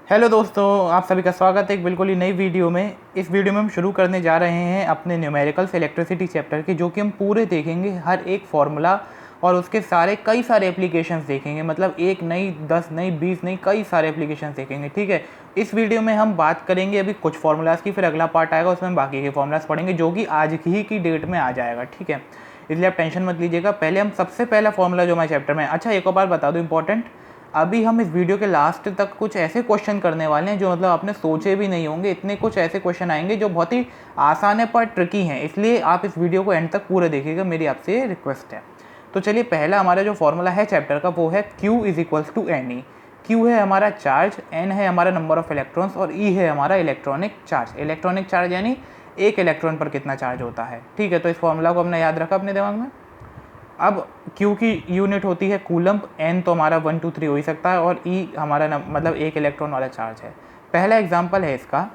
Hello दोस्तों, आप सभी का स्वागत है एक बिल्कुल ही नई वीडियो में। इस वीडियो में हम शुरू करने जा रहे हैं अपने न्यूमेरिकल्स इलेक्ट्रिसिटी चैप्टर के, जो कि हम पूरे देखेंगे, हर एक फार्मूला और उसके कई सारे एप्लीकेशंस देखेंगे। मतलब एक नहीं, 10 नहीं, 20 नहीं, कई सारे एप्लीकेशंस देखेंगे। ठीक है, इस वीडियो में हम बात करेंगे अभी कुछ फार्मूलाज की, फिर अगला पार्ट आएगा उसमें हम बाकी के फार्मूलाज पढ़ेंगे, जो कि आज की डेट में आ जाएगा। ठीक है, इसलिए आप टेंशन मत लीजिएगा। पहले हम सबसे पहला फार्मूला जो हमारे चैप्टर में। अच्छा, एक और बात बता दूं इंपॉर्टेंट, अभी हम इस वीडियो के लास्ट तक कुछ ऐसे क्वेश्चन करने वाले हैं जो मतलब आपने सोचे भी नहीं होंगे। इतने कुछ ऐसे क्वेश्चन आएंगे जो बहुत ही आसान है पर ट्रिकी हैं, इसलिए आप इस वीडियो को एंड तक पूरा देखिएगा, मेरी आपसे रिक्वेस्ट है। तो चलिए, पहला हमारा जो फॉर्मूला है चैप्टर का वो है Q is equals to N E. Q है हमारा चार्ज, एन है हमारा नंबर ऑफ इलेक्ट्रॉन्स और ई है हमारा इलेक्ट्रॉनिक चार्ज। इलेक्ट्रॉनिक चार्ज यानी एक इलेक्ट्रॉन पर कितना चार्ज होता है। ठीक है, तो इस फॉर्मूला को हमने याद रखा अपने दिमाग में। अब Q की यूनिट होती है कूलम्ब, N तो हमारा 1 2 3 हो ही सकता है और E हमारा मतलब एक इलेक्ट्रॉन वाला चार्ज है। पहला एग्जांपल है इसका।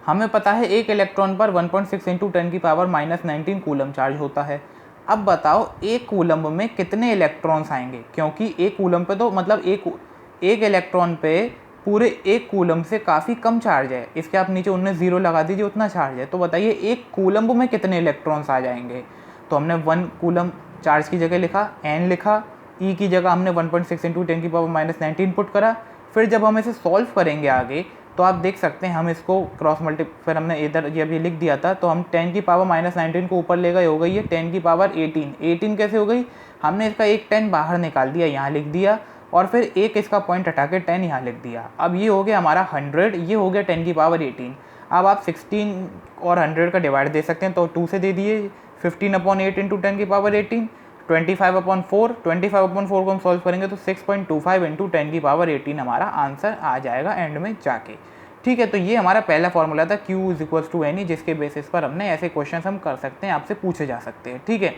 हमें पता है एक इलेक्ट्रॉन पर 1.6 इंटू 10⁻⁻19 कूलम्ब चार्ज होता है। अब बताओ एक कूलम्ब में कितने इलेक्ट्रॉन्स आएंगे, क्योंकि एक कूलम्ब पे तो मतलब एक इलेक्ट्रॉन पे पूरे एक कूलम्ब से काफ़ी कम चार्ज है। इसके आप नीचे 19 जीरो लगा दीजिए, उतना चार्ज है। तो बताइए एक कूलम्ब में कितने इलेक्ट्रॉन्स आ जाएंगे। तो हमने 1 कूलम चार्ज की जगह लिखा, एन लिखा, ई की जगह हमने 1.6 इंटू 10⁻⁻19 पुट करा। फिर जब हम इसे सॉल्व करेंगे आगे, तो आप देख सकते हैं हम इसको क्रॉस फिर हमने इधर जब ये लिख दिया था, तो हम 10⁻⁻19 को ऊपर ले गए, हो गई है 10⁻18। 18 कैसे हो गई, हमने इसका एक 10 बाहर निकाल दिया, यहाँ लिख दिया, और फिर एक इसका पॉइंट हटा के 10 यहाँ लिख दिया। अब ये हो गया हमारा 100, ये हो गया 10⁻18। अब आप 16 और 100 का डिवाइड दे सकते हैं, तो 2 से दे दिए। 15/8 इंटू 10⁻18, 25/4। 25/4 को हम सॉल्व करेंगे तो 6.25 इंटू 10⁻18 हमारा आंसर आ जाएगा एंड में जाके। ठीक है, तो ये हमारा पहला फॉर्मूला था Q is equals to N E, जिसके बेसिस पर हमने ऐसे क्वेश्चन हम कर सकते हैं, आपसे पूछे जा सकते हैं। ठीक है,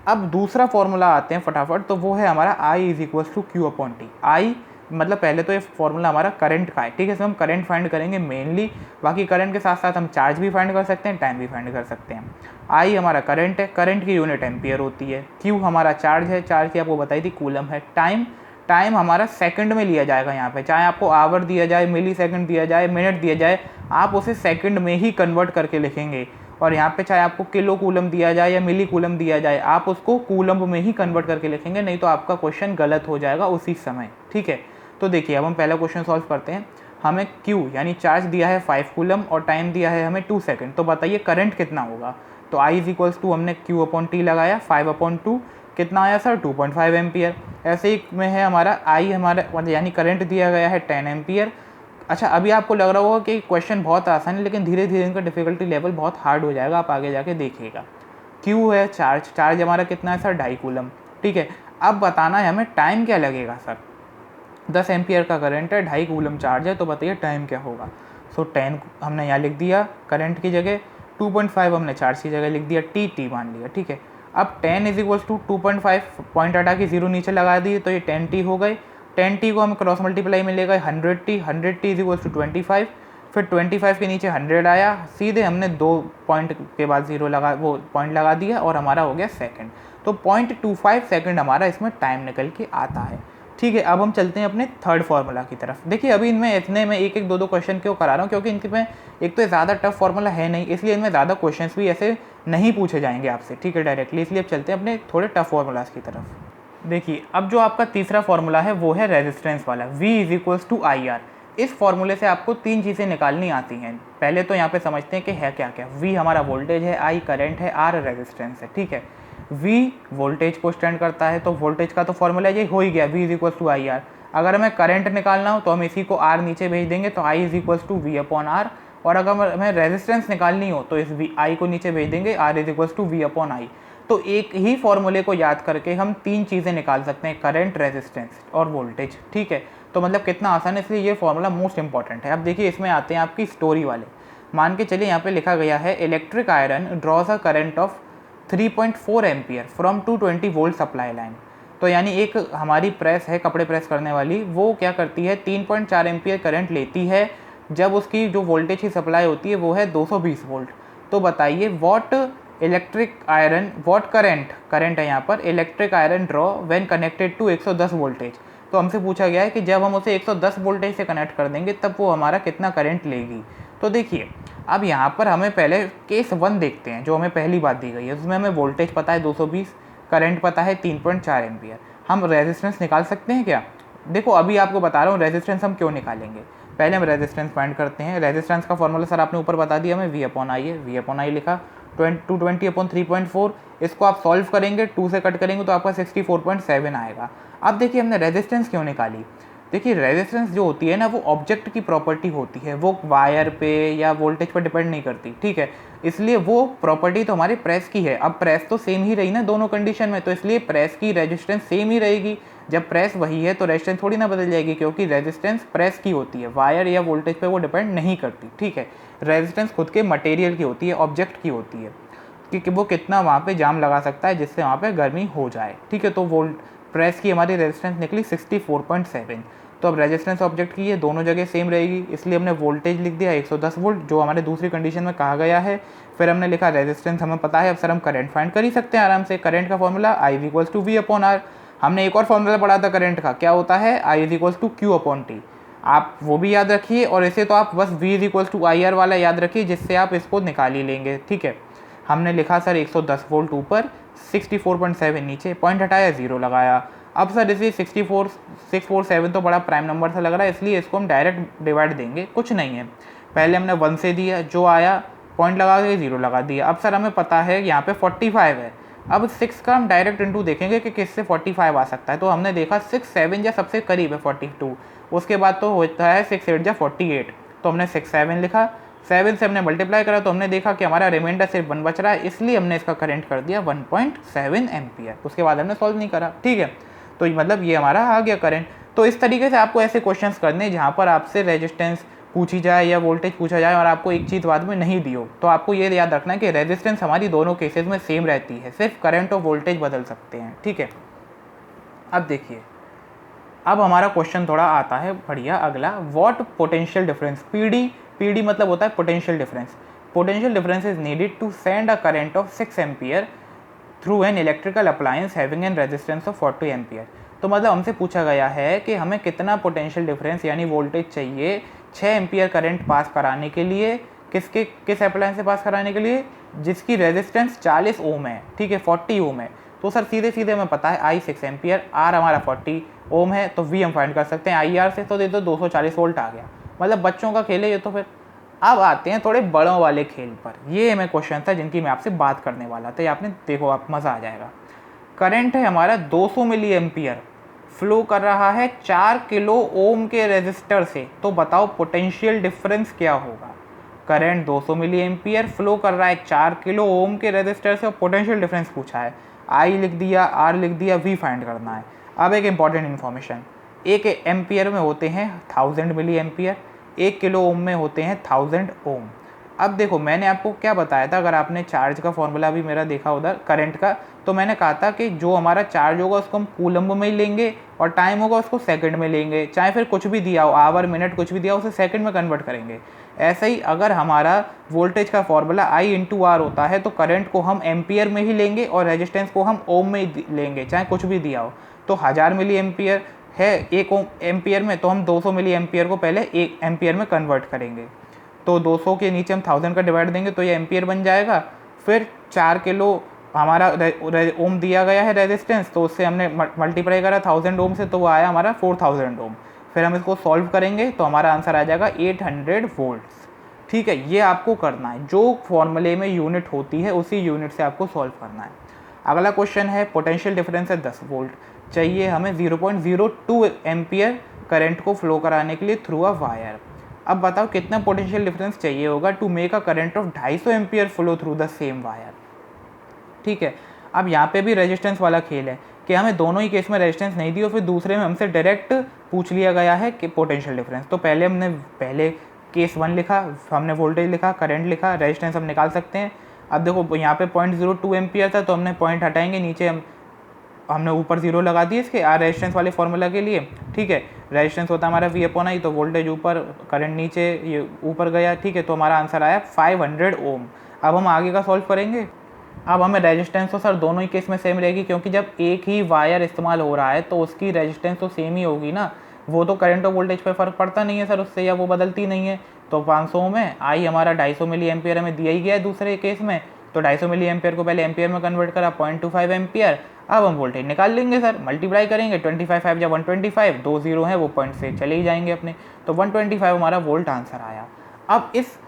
अब दूसरा फॉर्मूला आते हैं फटाफट, तो वो है हमारा I is equals to Q upon T. I मतलब पहले तो ये फॉर्मूला हमारा करंट का है। ठीक है, इसमें हम करंट फाइंड करेंगे मेनली, बाकी करंट के साथ साथ हम चार्ज भी फाइंड कर सकते हैं, टाइम भी फाइंड कर सकते हैं। आई हमारा करंट है, करंट की यूनिट एम्पियर होती है। क्यू हमारा चार्ज है, चार्ज की आपको बताई थी कूलम है। टाइम हमारा सेकंड में लिया जाएगा यहाँ पे, चाहे आपको आवर दिया जाए, मिली सेकंड दिया जाए, मिनट दिया जाए, आप उसे सेकंड में ही कन्वर्ट करके लिखेंगे। और यहाँ पे चाहे आपको किलो कूलम दिया जाए या मिली कूलम दिया जाए, आप उसको कूलम में ही कन्वर्ट करके लिखेंगे, नहीं तो आपका क्वेश्चन गलत हो जाएगा उसी समय। ठीक है, तो देखिए अब हम पहला क्वेश्चन सॉल्व करते हैं। हमें Q यानी चार्ज दिया है 5 कूलम और टाइम दिया है हमें 2 सेकंड। तो बताइए करंट कितना होगा। तो I इज इक्वल्स टू, हमने Q अपॉन टी लगाया, 5/2 कितना आया सर, 2.5 एम्पियर। ऐसे ही में है हमारा I, हमारा यानी करंट दिया गया है 10 एम्पियर। अच्छा, अभी आपको लग रहा होगा कि क्वेश्चन बहुत आसान है, लेकिन धीरे धीरे इनका डिफिकल्टी लेवल बहुत हार्ड हो जाएगा, आप आगे जाके देखिएगा। Q है चार्ज, चार्ज हमारा कितना है सर, 2.5 कूलम। ठीक है, अब बताना है हमें टाइम क्या लगेगा सर। 10 एम्पियर का करंट है, 2.5 कूलम चार्ज है, तो बताइए टाइम क्या होगा। सो 10 हमने यहाँ लिख दिया करंट की जगह, 2.5 हमने चार्ज की जगह लिख दिया, टी मान लिया। ठीक है, अब 10 इज इक्वल्स टू 2.5, पॉइंट हटा के 0 नीचे लगा दिए, तो ये 10 हो गए। 10 को हम क्रॉस मल्टीप्लाई में ले गए 100 टी इज इक्वल्स टू 25। फिर 25 के नीचे 100 आया, सीधे हमने 2 पॉइंट के बाद 0 लगा, वो पॉइंट लगा दिया और हमारा हो गया सेकंड। तो 0.25 सेकंड हमारा इसमें टाइम निकल के आता है। ठीक है, अब हम चलते हैं अपने थर्ड फार्मूला की तरफ। देखिए अभी इनमें इतने में एक एक दो क्वेश्चन क्यों करा रहा हूँ, क्योंकि इनके में एक तो ज़्यादा टफ फार्मूला है नहीं, इसलिए इनमें ज़्यादा क्वेश्चन भी ऐसे नहीं पूछे जाएंगे आपसे। ठीक है, डायरेक्टली, इसलिए अब चलते हैं अपने थोड़े टफ फार्मूलाज की तरफ। देखिए अब जो आपका तीसरा फार्मूला है वो है रेजिस्टेंस वाला, V is equals to I R. इस फॉर्मूले से आपको 3 चीज़ें निकालनी आती हैं। पहले तो यहाँ पे समझते हैं कि है क्या क्या। V हमारा वोल्टेज है, I करंट है, R रेजिस्टेंस है। ठीक है, V वोल्टेज को स्टैंड करता है, तो वोल्टेज का तो फॉर्मूला ये हो ही गया, V is equals to I R. अगर हमें करंट निकालना हो तो हम इसी को R नीचे भेज देंगे, तो I is equals to V upon R। और अगर हमें रेजिस्टेंस निकालनी हो तो इस I को नीचे भेज देंगे, R is equals to V upon I। तो एक ही फॉर्मूले को याद करके हम 3 चीज़ें निकाल सकते हैं, करंट, रेजिस्टेंस और वोल्टेज। ठीक है, तो मतलब कितना आसान है, इसलिए ये फॉर्मूला मोस्ट इंपॉर्टेंट है। अब देखिए इसमें आते हैं आपकी स्टोरी वाले। मान के चलिए यहाँ पे लिखा गया है electric iron draws a current of 3.4 ampere from 220 volt supply line. तो यानी एक हमारी प्रेस है, कपड़े प्रेस करने वाली, वो क्या करती है 3.4 एम्पियर करंट लेती है जब उसकी जो वोल्टेज की सप्लाई होती है वो है 220 वोल्ट। तो बताइए what electric iron, what current है यहाँ पर electric iron draw when connected to 110 voltage. तो हमसे पूछा गया है कि जब हम उसे 110 वोल्टेज से कनेक्ट कर देंगे तब वो हमारा कितना करंट लेगी। तो देखिए अब यहाँ पर हमें पहले केस 1 देखते हैं जो हमें पहली बात दी गई है। उसमें हमें वोल्टेज पता है 220, करंट पता है 3.4 एम्पियर। हम रेजिस्टेंस निकाल सकते हैं क्या? देखो अभी आपको बता रहा हूँ रेजिस्टेंस हम क्यों निकालेंगे। पहले हम रेजिस्टेंस फाइंड करते हैं। रेजिस्टेंस का फॉर्मूला सर आपने ऊपर बता दिया, हमें V/I है। V/I लिखा 220/3.4। इसको आप सॉल्व करेंगे, 2 से कट करेंगे तो आपका 64.7 आएगा। अब देखिए हमने रेजिस्टेंस क्यों निकाली। देखिए रेजिस्टेंस जो होती है ना वो ऑब्जेक्ट की प्रॉपर्टी होती है, वो वायर पे या वोल्टेज पर डिपेंड नहीं करती, ठीक है। इसलिए वो प्रॉपर्टी तो हमारी प्रेस की है। अब प्रेस तो सेम ही रही ना दोनों कंडीशन में, तो इसलिए प्रेस की रेजिस्टेंस सेम ही रहेगी। जब प्रेस वही है तो रेजिस्टेंस थोड़ी ना बदल जाएगी, क्योंकि रेजिस्टेंस प्रेस की होती है, वायर या वोल्टेज पे वो डिपेंड नहीं करती, ठीक है। रेजिस्टेंस खुद के मटेरियल की होती है, ऑब्जेक्ट की होती है कि वो कितना वहाँ पे जाम लगा सकता है जिससे वहाँ पे गर्मी हो जाए, ठीक है। तो वोल्ट प्रेस की हमारी रेजिस्टेंस निकली 64.7। तो अब रेजिस्टेंस ऑब्जेक्ट की है, दोनों जगह सेम रहेगी, इसलिए हमने वोल्टेज लिख दिया 110 वोल्ट जो हमारे दूसरी कंडीशन में कहा गया है। फिर हमने लिखा रेजिस्टेंस हमें पता है। अब सर हम करंट फाइंड कर ही सकते हैं आराम से। करंट का फॉर्मूला I = V/R। हमने एक और फॉर्मूला पढ़ा था करंट का, क्या होता है I = Q/T। आप वो भी याद रखिए और इसे तो आप बस V = IR वाला याद रखिए, जिससे आप इसको निकाल ही लेंगे, ठीक है। हमने लिखा सर 110 वोल्ट ऊपर, 64.7 नीचे, पॉइंट हटाया 0 लगाया। अब सर इसे 647 तो बड़ा प्राइम नंबर सा लग रहा है, इसलिए इसको हम डायरेक्ट डिवाइड देंगे, कुछ नहीं है। पहले हमने 1 से दिया, जो आया पॉइंट लगा के 0 लगा दिया। अब सर हमें पता है यहाँ पे 45 है। अब 6 का हम डायरेक्ट इंटू देखेंगे कि किससे 45 आ सकता है। तो हमने देखा 6 7 या सबसे करीब है 42, उसके बाद तो होता है 6 8 या 48। तो हमने 6 7 लिखा, 7 से हमने मल्टीप्लाई करा तो हमने देखा कि हमारा रिमाइंडर सिर्फ 1 बच रहा है, इसलिए हमने इसका करंट कर दिया 1.7 एम्पियर। उसके बाद हमने सॉल्व नहीं करा, ठीक है। तो मतलब ये हमारा आ गया करंट। तो इस तरीके से आपको ऐसे क्वेश्चंस करने जहाँ पर आपसे रेजिस्टेंस पूछी जाए या वोल्टेज पूछा जाए और आपको एक चीज़ बाद में नहीं दी हो, तो आपको ये याद रखना है कि रेजिस्टेंस हमारी दोनों केसेस में सेम रहती है, सिर्फ करंट और वोल्टेज बदल सकते हैं, ठीक है। अब देखिए अब हमारा क्वेश्चन थोड़ा आता है बढ़िया अगला, व्हाट पोटेंशियल डिफरेंस, पीडी मतलब होता है potential difference. Potential difference is needed to send a current of 6 ampere through an electrical appliance having an resistance of 40 ampere. तो मतलब हमसे पूछा गया है कि हमें कितना पोटेंशियल डिफरेंस यानी वोल्टेज चाहिए 6 एम्पियर करंट पास कराने के लिए, किस अप्लायंस से पास कराने के लिए, जिसकी रेजिस्टेंस 40 ओम है, ठीक है, 40 ओम है। तो सर सीधे सीधे हमें पता है I 6 एम्पियर, R हमारा 40 ओम है, तो V हम फाइंड कर सकते हैं IR से, तो दे दो 240 वोल्ट आ गया। मतलब बच्चों का खेल है ये तो। फिर अब आते हैं थोड़े बड़ों वाले खेल पर। ये हमें क्वेश्चन था जिनकी मैं आपसे बात करने वाला था, ये आपने देखो आप मज़ा आ जाएगा। करंट है हमारा 200 मिली एम्पियर, फ्लो कर रहा है 4 किलो ओम के रेजिस्टर से, तो बताओ पोटेंशियल डिफरेंस क्या होगा। करंट 200 मिली एम्पियर फ्लो कर रहा है 4 किलो ओम के रेजिस्टर से और पोटेंशियल डिफरेंस पूछा है। I लिख दिया, R लिख दिया, V फाइंड करना है। अब एक इंपॉर्टेंट इन्फॉर्मेशन, एक एम्पियर में होते हैं 1000 मिली एम्पियर, 1 किलो ओम में होते हैं 1000 ओम। अब देखो मैंने आपको क्या बताया था, अगर आपने चार्ज का फॉर्मूला भी मेरा देखा उधर करंट का, तो मैंने कहा था कि जो हमारा चार्ज होगा उसको हम कूलम्ब में ही लेंगे और टाइम होगा उसको सेकंड में लेंगे, चाहे फिर कुछ भी दिया हो, आवर मिनट कुछ भी दिया हो उसे सेकंड में कन्वर्ट करेंगे। ऐसे ही अगर हमारा वोल्टेज का फॉर्मूला I × R होता है, तो करंट को हम एम्पियर में ही लेंगे और रेजिस्टेंस को हम ओम में ही लेंगे, चाहे कुछ भी दिया हो। तो 1000 मिली एम्पियर है 1 एम्पियर में, तो हम 200 मिली एम्पियर को पहले 1 एम्पियर में कन्वर्ट करेंगे। तो 200 के नीचे हम 1000 का डिवाइड देंगे तो ये एम्पियर बन जाएगा। फिर 4 किलो हमारा ओम दिया गया है रेजिस्टेंस, तो उससे हमने मल्टीप्लाई करा 1000 ओम से, तो वो आया हमारा 4000 ओम। फिर हम इसको सॉल्व करेंगे तो हमारा आंसर आ जाएगा 800 वोल्ट्स, ठीक है। ये आपको करना है, जो फॉर्मूले में यूनिट होती है उसी यूनिट से आपको सॉल्व करना है। अगला क्वेश्चन है पोटेंशियल डिफरेंस है 10 वोल्ट, चाहिए हमें 0.02 एम्पियर करंट को फ्लो कराने के लिए थ्रू अ वायर। अब बताओ कितना पोटेंशियल डिफरेंस चाहिए होगा to make a current of 250 ampere flow through the same wire, ठीक है। अब यहाँ पे भी रेजिस्टेंस वाला खेल है कि हमें दोनों ही केस में रेजिस्टेंस नहीं दी और फिर दूसरे में हमसे डायरेक्ट पूछ लिया गया है कि पोटेंशियल डिफरेंस। तो पहले केस 1 लिखा, हमने वोल्टेज लिखा, करंट लिखा, रेजिस्टेंस हम निकाल सकते हैं। अब देखो यहाँ पे 0.02 एम्पियर था, तो हमने पॉइंट हटाएंगे, नीचे हमने ऊपर 0 लगा दिए इसके रेजिस्टेंस वाले फॉर्मूला के लिए, ठीक है। रेजिस्टेंस होता है हमारा V/I, तो वोल्टेज ऊपर करंट नीचे, ये ऊपर गया, ठीक है। तो हमारा आंसर आया 500 ओम। अब हम आगे का सॉल्व करेंगे। अब हमें रेजिस्टेंस तो सर दोनों ही केस में सेम रहेगी, क्योंकि जब एक ही वायर इस्तेमाल हो रहा है तो उसकी रेजिस्टेंस तो सेम ही होगी ना। वो तो करंट और वोल्टेज पे फ़र्क पड़ता नहीं है सर उससे, या वो बदलती नहीं है। तो 500 में आई हमारा 250 मिली एम्पियर हमें दिया ही गया है दूसरे केस में, तो 250 मिली एम्पियर को पहले एम्पियर में कन्वर्ट करा, 0.25 एम्पियर। अब हम वोल्टेज निकाल लेंगे सर, मल्टीप्लाई करेंगे, 25 या 125, 2 जीरो हैं वो पॉइंट से चले ही जाएंगे अपने, तो 125 हमारा वोल्ट आंसर आया। अब इस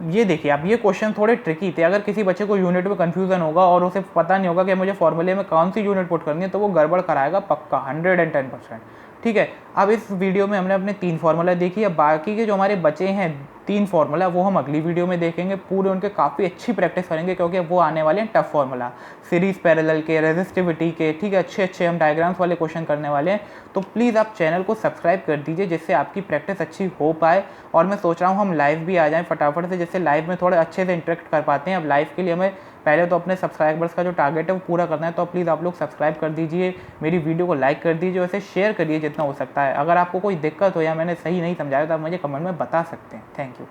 ये देखिए, अब ये क्वेश्चन थोड़े ट्रिकी थे। अगर किसी बच्चे को यूनिट में कन्फ्यूजन होगा और उसे पता नहीं होगा कि मुझे फॉर्मूले में कौन सी यूनिट पुट करनी है, तो वो गड़बड़ कराएगा पक्का 110%। ठीक है, अब इस वीडियो में हमने अपने 3 फार्मूला देखी है, बाकी के जो हमारे बचे हैं 3 फार्मूला वो हम अगली वीडियो में देखेंगे। पूरे उनके काफ़ी अच्छी प्रैक्टिस करेंगे, क्योंकि वो आने वाले हैं टफ फार्मूला, सीरीज़ पैरेलल के, रेजिस्टिविटी के। ठीक है, अच्छे हम डायग्राम्स वाले क्वेश्चन करने वाले हैं। तो प्लीज़ आप चैनल को सब्सक्राइब कर दीजिए, जिससे आपकी प्रैक्टिस अच्छी हो पाए। और मैं सोच रहा हूँ हम लाइव भी आ जाएँ फटाफट से, जिससे लाइव में थोड़े अच्छे से इंटरेक्ट कर पाते हैं। अब लाइव के लिए हमें पहले तो अपने सब्सक्राइबर्स का जो टारगेट है वो पूरा करना है, तो प्लीज़ आप लोग सब्सक्राइब कर दीजिए, मेरी वीडियो को लाइक कर दीजिए, वैसे शेयर करिए जितना हो सकता है। अगर आपको कोई दिक्कत हो या मैंने सही नहीं समझाया तो आप मुझे कमेंट में बता सकते हैं। Thank you.